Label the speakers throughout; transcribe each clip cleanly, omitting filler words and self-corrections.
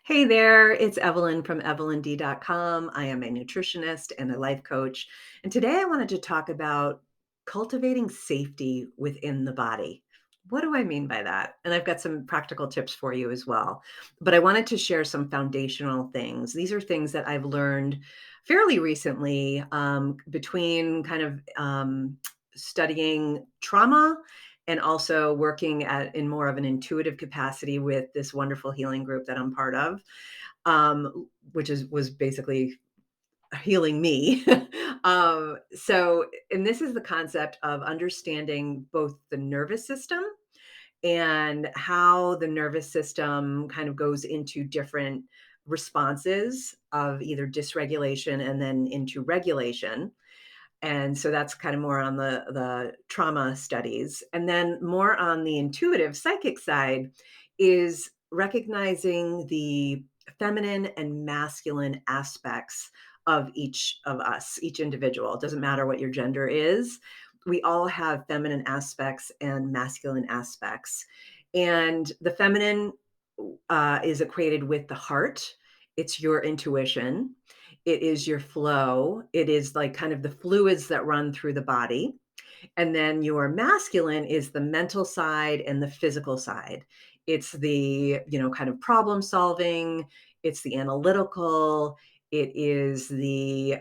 Speaker 1: Hey there, it's Evelyn from evelynd.com. I am a nutritionist and a life coach. And today I wanted to talk about cultivating safety within the body. What do I mean by that? And I've got some practical tips for you as well. But I wanted to share some foundational things. These are things that I've learned fairly recently between studying trauma and also working in more of an intuitive capacity with this wonderful healing group that I'm part of, which was basically healing me. And this is the concept of understanding both the nervous system and how the nervous system kind of goes into different responses of either dysregulation and then into regulation. And so that's kind of more on the trauma studies. And then more on the intuitive psychic side is recognizing the feminine and masculine aspects of each of us, each individual. It doesn't matter what your gender is. We all have feminine aspects and masculine aspects. And the feminine is equated with the heart. It's your intuition. It is your flow. It is like kind of the fluids that run through the body. And then your masculine is the mental side and the physical side. It's the kind of problem solving, it's the analytical, it is the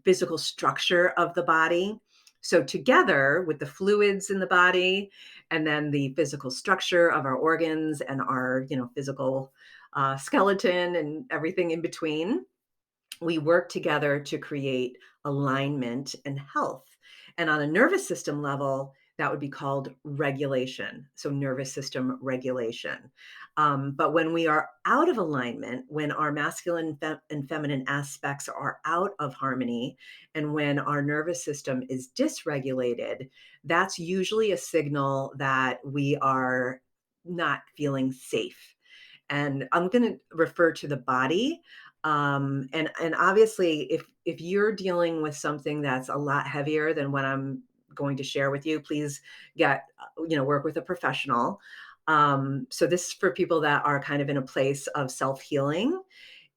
Speaker 1: physical structure of the body. So, together with the fluids in the body and then the physical structure of our organs and our physical skeleton and everything in between, we work together to create alignment and health. And on a nervous system level, that would be called regulation. So, nervous system regulation. But when we are out of alignment, when our masculine and feminine aspects are out of harmony, and when our nervous system is dysregulated, that's usually a signal that we are not feeling safe. And I'm going to refer to the body, and obviously if you're dealing with something that's a lot heavier than what I'm going to share with you, please work with a professional. So this is for people that are kind of in a place of self-healing.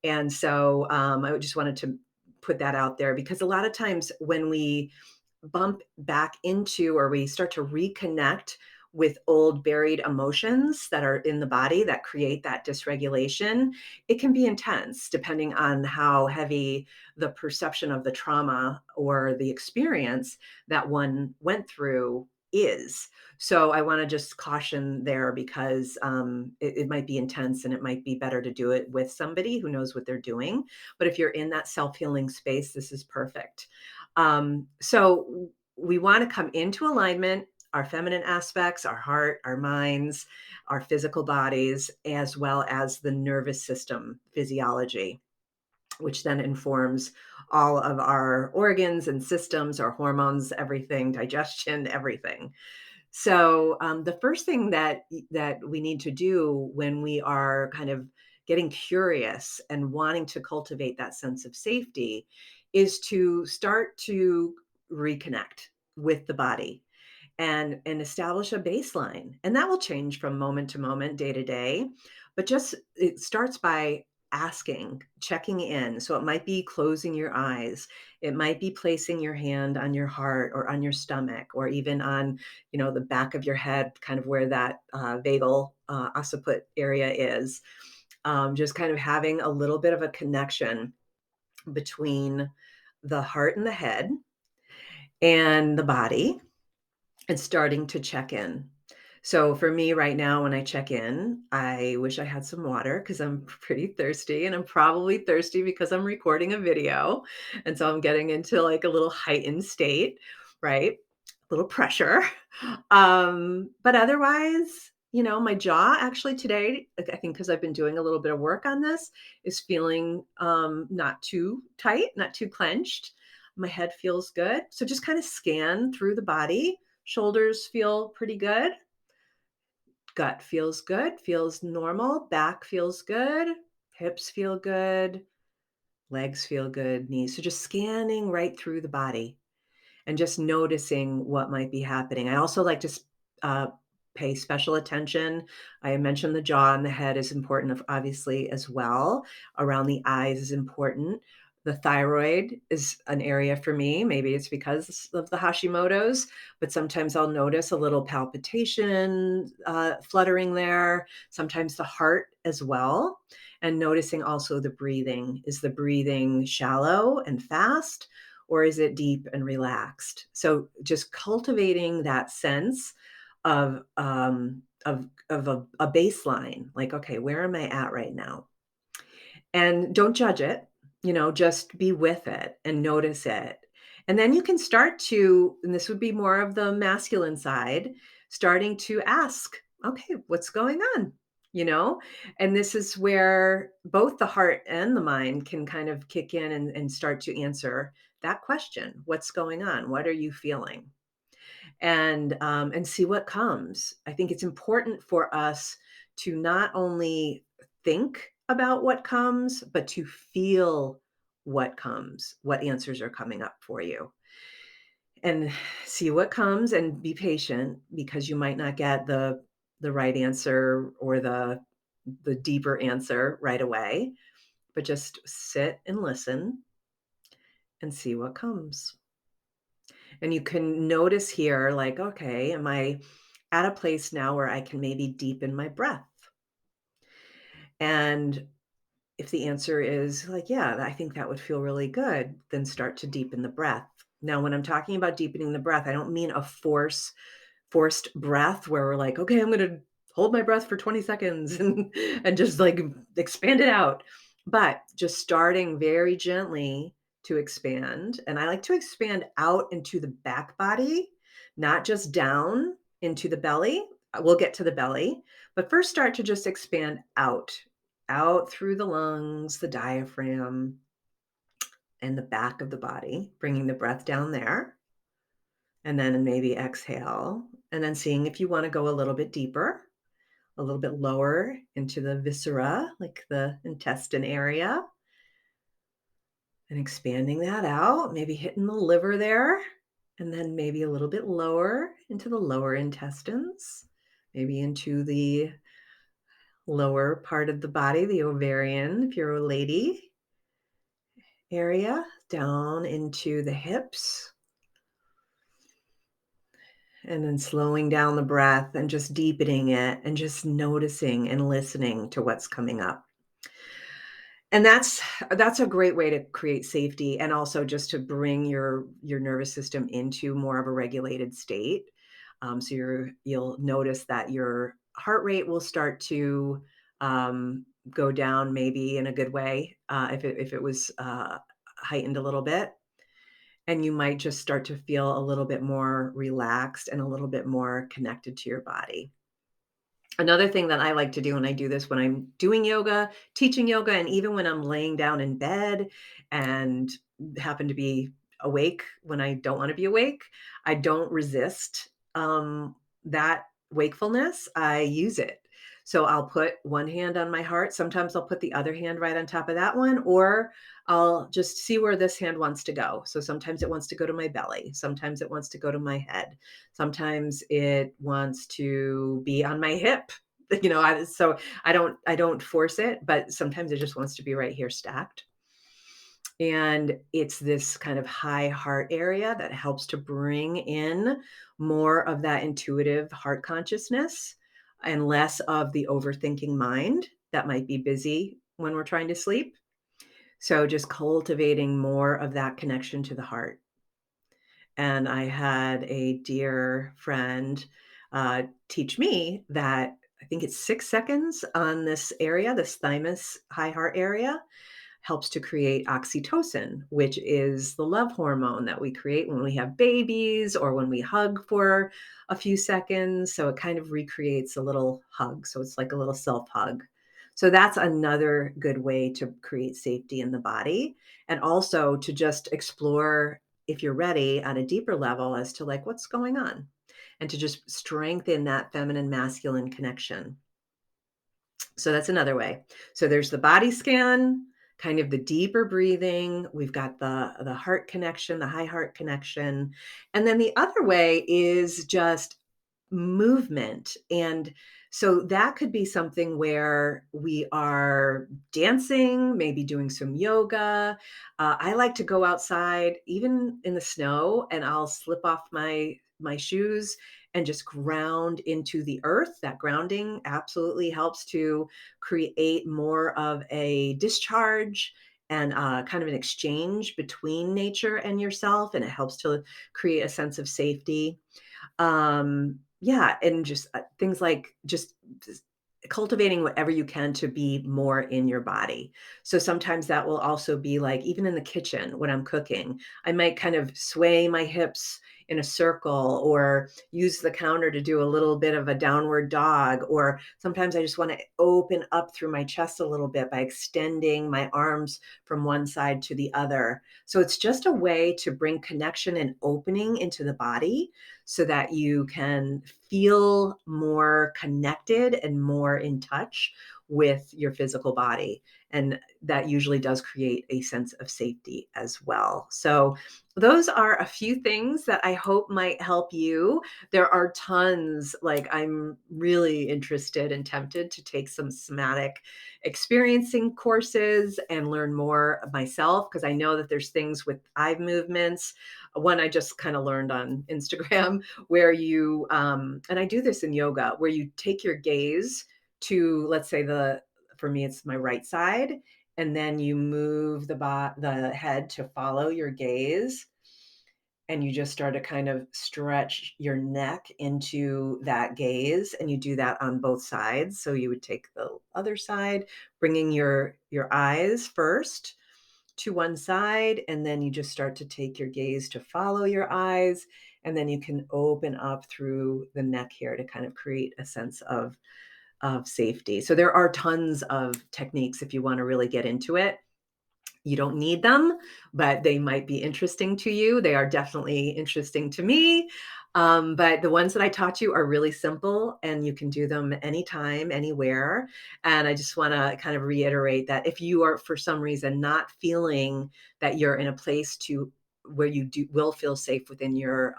Speaker 1: And so I just wanted to put that out there, because a lot of times when we bump back into, or we start to reconnect with old buried emotions that are in the body that create that dysregulation, it can be intense depending on how heavy the perception of the trauma or the experience that one went through is. So I want to just caution there, because it might be intense and it might be better to do it with somebody who knows what they're doing. But if you're in that self-healing space, this is perfect. So we want to come into alignment, our feminine aspects, our heart, our minds, our physical bodies, as well as the nervous system physiology, which then informs all of our organs and systems, our hormones, everything, digestion, everything. So the first thing that we need to do when we are kind of getting curious and wanting to cultivate that sense of safety is to start to reconnect with the body and establish a baseline. And that will change from moment to moment, day to day. But just it starts by asking, checking in. So it might be closing your eyes. It might be placing your hand on your heart or on your stomach, or even on the back of your head, kind of where that vagal occiput area is. Just kind of having a little bit of a connection between the heart and the head and the body, and starting to check in. So for me right now, when I check in, I wish I had some water because I'm pretty thirsty, and I'm probably thirsty because I'm recording a video. And so I'm getting into like a little heightened state, right? A little pressure. But otherwise, my jaw actually today, I think because I've been doing a little bit of work on this, is feeling not too tight, not too clenched. My head feels good. So just kind of scan through the body. Shoulders feel pretty good. Gut feels good, feels normal. Back feels good. Hips feel good. Legs feel good. Knees. So just scanning right through the body and just noticing what might be happening. I also like to pay special attention. I mentioned the jaw and the head is important, obviously, as well. Around the eyes is important. The thyroid is an area for me. Maybe it's because of the Hashimoto's, but sometimes I'll notice a little palpitation, fluttering there. Sometimes the heart as well. And noticing also the breathing. Is the breathing shallow and fast, or is it deep and relaxed? So just cultivating that sense of a baseline, like, okay, where am I at right now? And don't judge it, just be with it and notice it. And then you can start to, and this would be more of the masculine side, starting to ask, okay, what's going on? You know, and this is where both the heart and the mind can kind of kick in and start to answer that question. What's going on? What are you feeling? And see what comes. I think it's important for us to not only think about what comes, but to feel what comes, what answers are coming up for you. And see what comes and be patient because you might not get the right answer or the deeper answer right away, but just sit and listen and see what comes. And you can notice here, like, okay, am I at a place now where I can maybe deepen my breath? And if the answer is like, yeah, I think that would feel really good, then start to deepen the breath. Now, when I'm talking about deepening the breath, I don't mean a forced breath where we're like, okay, I'm going to hold my breath for 20 seconds and just like expand it out. But just starting very gently to expand. And I like to expand out into the back body, not just down into the belly. We'll get to the belly, but first start to just expand out through the lungs, the diaphragm, and the back of the body, bringing the breath down there. And then maybe exhale, and then seeing if you want to go a little bit deeper, a little bit lower into the viscera, like the intestine area, and expanding that out, maybe hitting the liver there, and then maybe a little bit lower into the lower intestines, maybe into the lower part of the body, the ovarian, if you're a lady area, down into the hips, and then slowing down the breath and just deepening it and just noticing and listening to what's coming up. And that's a great way to create safety and also just to bring your nervous system into more of a regulated state. So you'll notice that your heart rate will start to go down maybe in a good way if it was heightened a little bit. And you might just start to feel a little bit more relaxed and a little bit more connected to your body. Another thing that I like to do, and I do this when I'm doing yoga, teaching yoga, and even when I'm laying down in bed and happen to be awake when I don't want to be awake, I don't resist that wakefulness. I use it. So I'll put one hand on my heart. Sometimes I'll put the other hand right on top of that one, or I'll just see where this hand wants to go. So sometimes it wants to go to my belly. Sometimes it wants to go to my head. Sometimes it wants to be on my hip. So I don't force it, but sometimes it just wants to be right here stacked. And it's this kind of high heart area that helps to bring in more of that intuitive heart consciousness and less of the overthinking mind that might be busy when we're trying to sleep. So just cultivating more of that connection to the heart. And I had a dear friend teach me that I think it's 6 seconds on this area, this thymus high heart area, helps to create oxytocin, which is the love hormone that we create when we have babies or when we hug for a few seconds. So it kind of recreates a little hug. So it's like a little self hug. So that's another good way to create safety in the body and also to just explore if you're ready on a deeper level as to like what's going on and to just strengthen that feminine masculine connection. So that's another way. So there's the body scan, kind of the deeper breathing. We've got the heart connection, the high heart connection. And then the other way is just movement. And so that could be something where we are dancing, maybe doing some yoga. I like to go outside, even in the snow, and I'll slip off my shoes and just ground into the earth. That grounding absolutely helps to create more of a discharge and kind of an exchange between nature and yourself, and it helps to create a sense of safety. Yeah, and just things like just cultivating whatever you can to be more in your body. So sometimes that will also be like, even in the kitchen when I'm cooking, I might kind of sway my hips in a circle or use the counter to do a little bit of a downward dog. Or sometimes I just want to open up through my chest a little bit by extending my arms from one side to the other. So it's just a way to bring connection and opening into the body so that you can feel more connected and more in touch with your physical body. And that usually does create a sense of safety as well. So, those are a few things that I hope might help you. There are tons, like, I'm really interested and tempted to take some somatic experiencing courses and learn more myself because I know that there's things with eye movements. One I just kind of learned on Instagram where you and I do this in yoga, where you take your gaze to, let's say, the for me it's my right side, and then you move the head to follow your gaze, and you just start to kind of stretch your neck into that gaze, and you do that on both sides. So you would take the other side, bringing your eyes first to one side, and then you just start to take your gaze to follow your eyes, and then you can open up through the neck here to kind of create a sense of safety. So there are tons of techniques if you want to really get into it. You don't need them, but they might be interesting to you. They are definitely interesting to me. But the ones that I taught you are really simple and you can do them anytime, anywhere. And I just want to kind of reiterate that if you are, for some reason, not feeling that you're in a place to where you will feel safe within your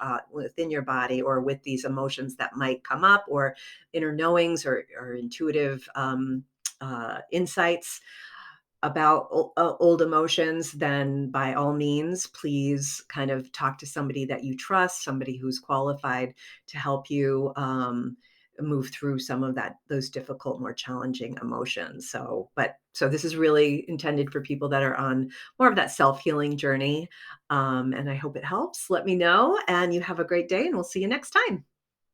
Speaker 1: body or with these emotions that might come up, or inner knowings, or intuitive insights about old emotions, then by all means, please kind of talk to somebody that you trust, somebody who's qualified to help you move through some of those difficult, more challenging emotions. So this is really intended for people that are on more of that self-healing journey. And I hope it helps. Let me know, and you have a great day, and we'll see you next time.